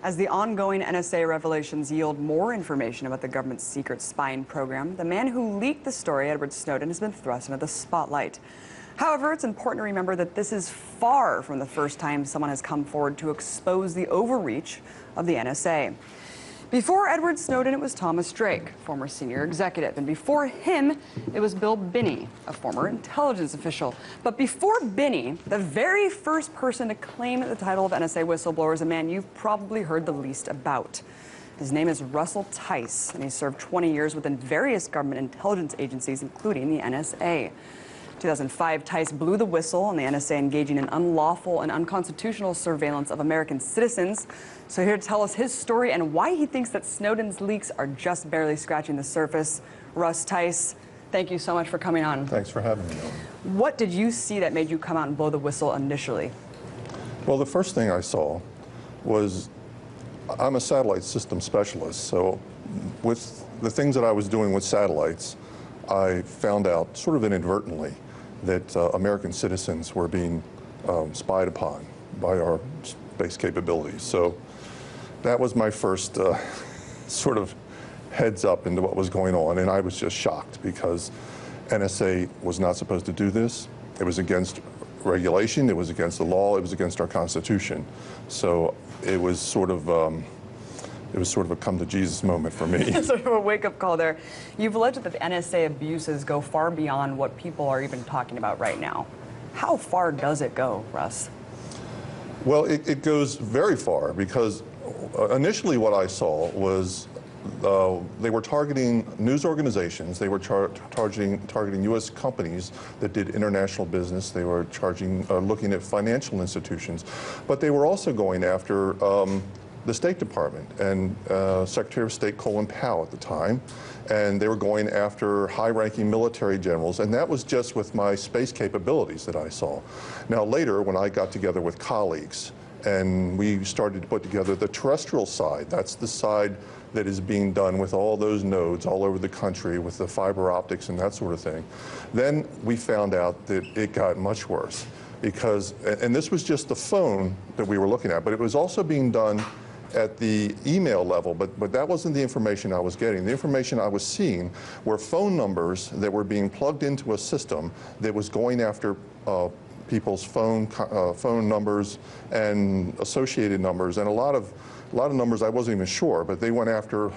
As the ongoing NSA revelations yield more information about the government's secret spying program, the man who leaked the story, Edward Snowden, has been thrust into the spotlight. However, it's important to remember that this is far from the first time someone has come forward to expose the overreach of the NSA. Before Edward Snowden, it was Thomas Drake, former senior executive. And before him, it was Bill Binney, a former intelligence official. But before Binney, the very first person to claim the title of NSA whistleblower is a man you've probably heard the least about. His name is Russell Tice, and he served 20 years within various government intelligence agencies, including the NSA. 2005, Tice blew the whistle on the NSA engaging in unlawful and unconstitutional surveillance of American citizens. So here to tell us his story and why he thinks that Snowden's leaks are just barely scratching the surface, Russ Tice, thank you so much for coming on. Thanks for having me on. What did you see that made you come out and blow the whistle initially? Well, the first thing I saw was, I'm a satellite system specialist, so with the things that I was doing with satellites, I found out sort of inadvertently that American citizens were being spied upon by our space capabilities. So that was my first sort of heads up into what was going on, and I was just shocked because NSA was not supposed to do this. It was against regulation, it was against the law, it was against our Constitution. So it was sort of a come to Jesus moment for me. Sort of a wake-up call there. You've alleged that the NSA abuses go far beyond what people are even talking about right now. How far does it go, Russ? Well, it goes very far because initially what I saw was they were targeting news organizations. They were targeting U.S. companies that did international business. They were looking at financial institutions, but they were also going after the State Department and Secretary of State Colin Powell at the time, and they were going after high-ranking military generals, and that was just with my space capabilities that I saw. Now later, when I got together with colleagues and we started to put together the terrestrial side, that's the side that is being done with all those nodes all over the country with the fiber optics and that sort of thing, then we found out that it got much worse because, and this was just the phone that we were looking at, but it was also being done at the email level, but that wasn't the information I was getting. The information I was seeing were phone numbers that were being plugged into a system that was going after people's phone numbers and associated numbers, and a lot of numbers I wasn't even sure, but they went after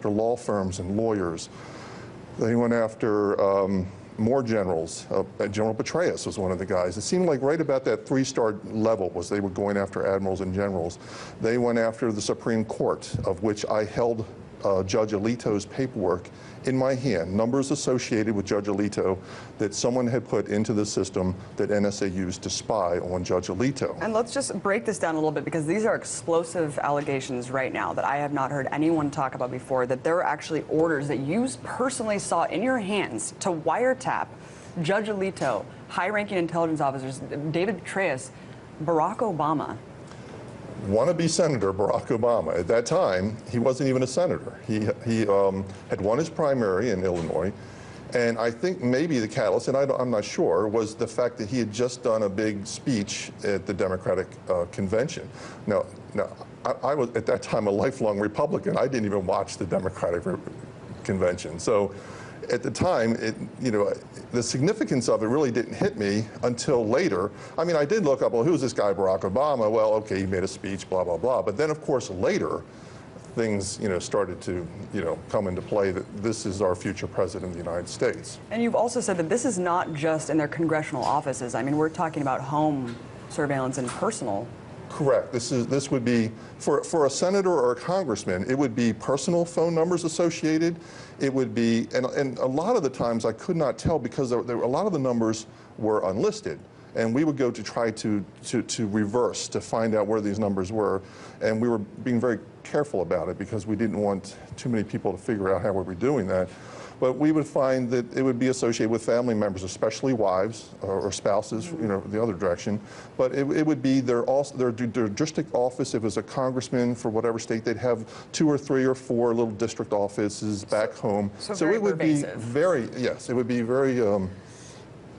law firms and lawyers. They went after more generals. General Petraeus was one of the guys. It seemed like right about that 3-star level was they were going after admirals and generals. They went after the Supreme Court, of which I held Judge Alito's paperwork in my hand, numbers associated with Judge Alito that someone had put into the system that NSA used to spy on Judge Alito. And let's just break this down a little bit because these are explosive allegations right now that I have not heard anyone talk about before, that there are actually orders that you personally saw in your hands to wiretap Judge Alito, high-ranking intelligence officers, David Petraeus, Barack Obama. Wannabe Senator Barack Obama. At that time, he wasn't even a senator. He had won his primary in Illinois, and I think maybe the catalyst, and I'm not sure, was the fact that he had just done a big speech at the Democratic convention. Now, I was at that time a lifelong Republican. I didn't even watch the Democratic convention. So at the time, the significance of it really didn't hit me until later. I mean, I did look up, well, who's this guy, Barack Obama? Well, okay, he made a speech, blah, blah, blah. But then, of course, later, things, started to, come into play that this is our future president of the United States. And you've also said that this is not just in their congressional offices. I mean, we're talking about home surveillance and personal. Correct. This would be, for a senator or a congressman, it would be personal phone numbers associated. It would be, and a lot of the times I could not tell because a lot of the numbers were unlisted. And we would go to try to reverse, to find out where these numbers were. And we were being very careful about it because we didn't want too many people to figure out how we were doing that. But we would find that it would be associated with family members, especially wives or spouses, the other direction. But it would be their district office. If it was a congressman for whatever state, they'd have 2 or 3 or 4 little district offices back home. So it would pervasive. be very, yes, it would be very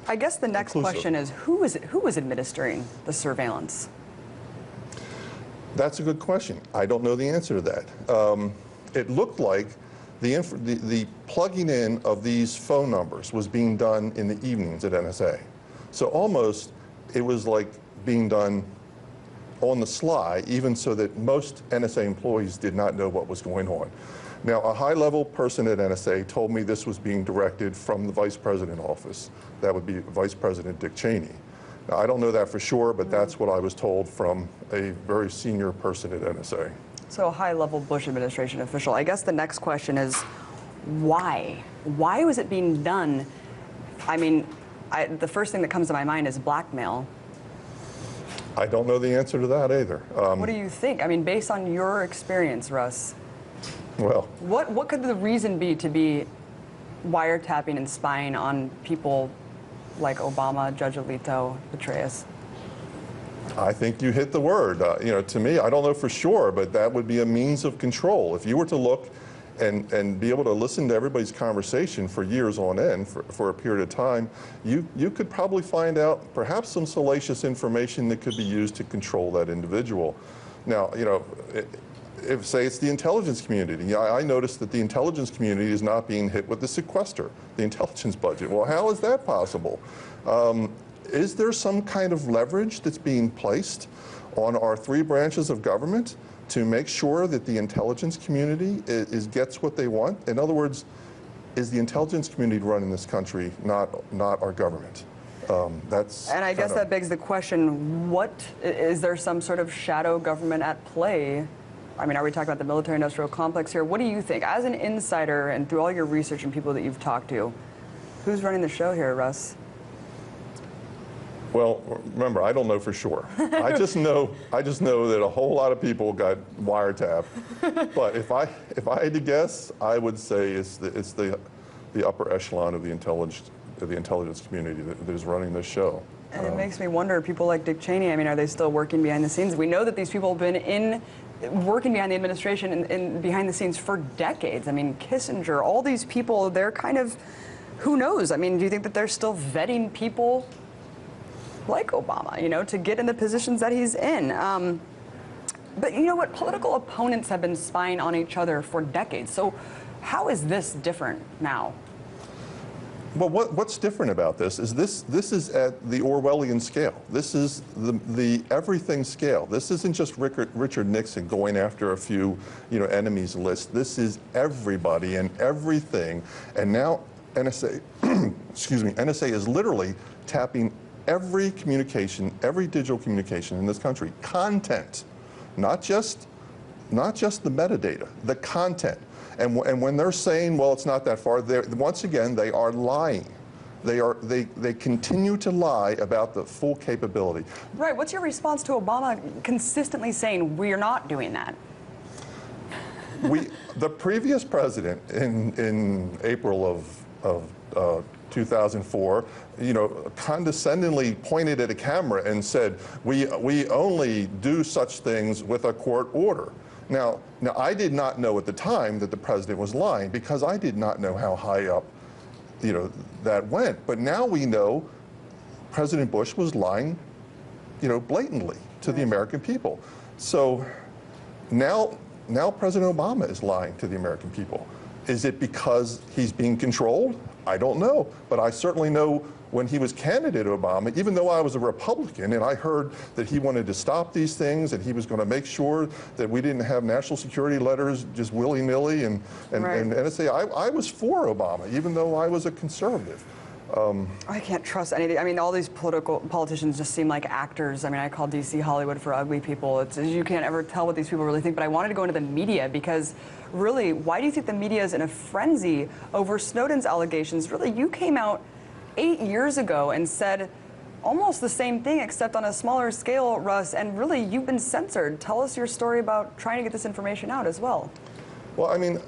I guess the next inclusive. question is, who was administering the surveillance? That's a good question. I don't know the answer to that. It looked like the plugging in of these phone numbers was being done in the evenings at NSA. So almost it was like being done on the sly, even so that most NSA employees did not know what was going on. Now, a high-level person at NSA told me this was being directed from the Vice President office. That would be Vice President Dick Cheney. Now, I don't know that for sure, but that's what I was told from a very senior person at NSA. So a high-level Bush administration official. I guess the next question is, why? Why was it being done? I mean, the first thing that comes to my mind is blackmail. I don't know the answer to that either. What do you think? I mean, based on your experience, Russ, well, what could the reason be to be wiretapping and spying on people like Obama, Judge Alito, Petraeus? I think you hit the word. You know, to me, I don't know for sure, but that would be a means of control. If you were to look and be able to listen to everybody's conversation for years on end, for a period of time, you could probably find out perhaps some salacious information that could be used to control that individual. Now, you know, if say it's the intelligence community, I noticed that the intelligence community is not being hit with the sequester, the intelligence budget. Well, how is that possible? Is there some kind of leverage that's being placed on our three branches of government to make sure that the intelligence community gets what they want? In other words, is the intelligence community running this country, not our government? And I guess that begs the question, is there some sort of shadow government at play? I mean, are we talking about the military-industrial complex here? What do you think? As an insider and through all your research and people that you've talked to, who's running the show here, Russ? Well, remember, I don't know for sure. I just know that a whole lot of people got wiretapped. But if I had to guess, I would say it's the upper echelon of the intelligence community that is running this show. And it makes me wonder, people like Dick Cheney, I mean, are they still working behind the scenes? We know that these people have been working behind the administration and behind the scenes for decades. I mean, Kissinger, all these people, they're kind of, who knows? I mean, do you think that they're still vetting people like Obama, you know, to get in the positions that he's in? But you know what? Political opponents have been spying on each other for decades. So how is this different now? Well, what's different about this is this is at the Orwellian scale. This is the everything scale. This isn't just Richard Nixon going after a few, you know, enemies list. This is everybody and everything. And now NSA, excuse me, NSA is literally tapping every communication, every digital communication in this country. Content, not just the metadata, the content. And when they're saying, well, it's not that far, once again, they are lying. They continue to lie about the full capability. Right. What's your response to Obama consistently saying we're not doing that? The previous president in April of 2004, you know, condescendingly pointed at a camera and said, we only do such things with a court order. Now, I did not know at the time that the president was lying because I did not know how high up, you know, that went. But now we know President Bush was lying, you know, blatantly to the American people. So now President Obama is lying to the American people. Is it because he's being controlled? I don't know, but I certainly know when he was candidate Obama, even though I was a Republican and I heard that he wanted to stop these things and he was going to make sure that we didn't have national security letters just willy-nilly and NSA, I was for Obama, even though I was a conservative. I can't trust anything. I mean, all these politicians just seem like actors. I mean, I call DC Hollywood for ugly people. You can't ever tell what these people really think. But I wanted to go into the media because, really, why do you think the media is in a frenzy over Snowden's allegations? Really, you came out 8 years ago and said almost the same thing, except on a smaller scale, Russ. And really, you've been censored. Tell us your story about trying to get this information out as well. Well, I mean,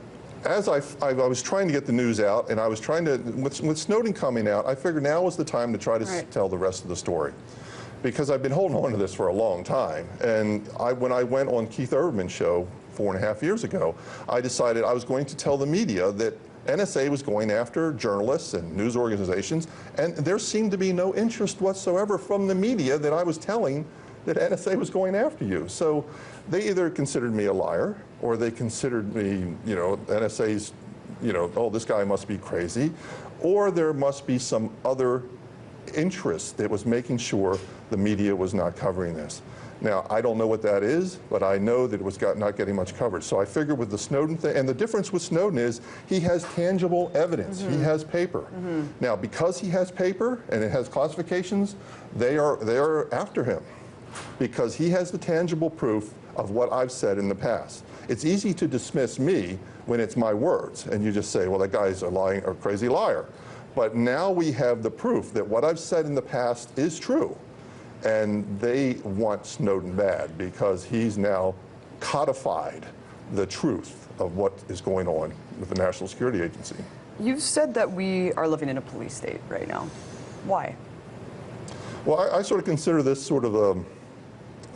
as I was trying to get the news out, and I was trying to, with Snowden coming out, I figured now was the time to try to tell the rest of the story. Because I've been holding on to this for a long time. And when I went on Keith Urban's show 4.5 years ago, I decided I was going to tell the media that NSA was going after journalists and news organizations, and there seemed to be no interest whatsoever from the media that I was telling, that NSA was going after you. So they either considered me a liar, or they considered me, NSA's, oh, this guy must be crazy, or there must be some other interest that was making sure the media was not covering this. Now, I don't know what that is, but I know that it was not getting much coverage. So I figured with the Snowden thing, and the difference with Snowden is he has tangible evidence. He has paper. Now, because he has paper and it has classifications, they are after him because he has the tangible proof of what I've said in the past. It's easy to dismiss me when it's my words, and you just say, well, that guy's a lying or crazy liar. But now we have the proof that what I've said in the past is true. And they want Snowden bad because he's now codified the truth of what is going on with the National Security Agency. You've said that we are living in a police state right now. Why? Well, I sort of consider this sort of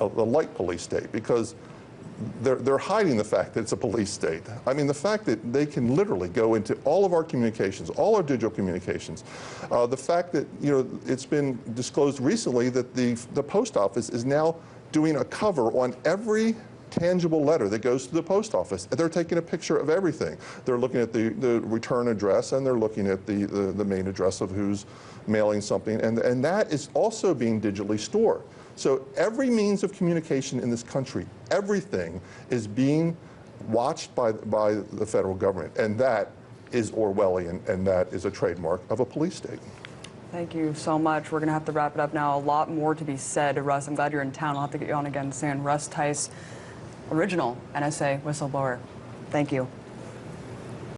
a light police state because they're hiding the fact that it's a police state. I mean, the fact that they can literally go into all of our communications, all our digital communications. The fact that, it's been disclosed recently that the post office is now doing a cover on every tangible letter that goes to the post office. They're taking a picture of everything. They're looking at the return address, and they're looking at the main address of who's mailing something, and that is also being digitally stored. So every means of communication in this country, everything is being watched by the federal government, and that is Orwellian, and that is a trademark of a police state. Thank you so much. We're going to have to wrap it up now. A lot more to be said. Russ, I'm glad you're in town. I'll have to get you on again soon. Russ Tice, original NSA whistleblower. Thank you.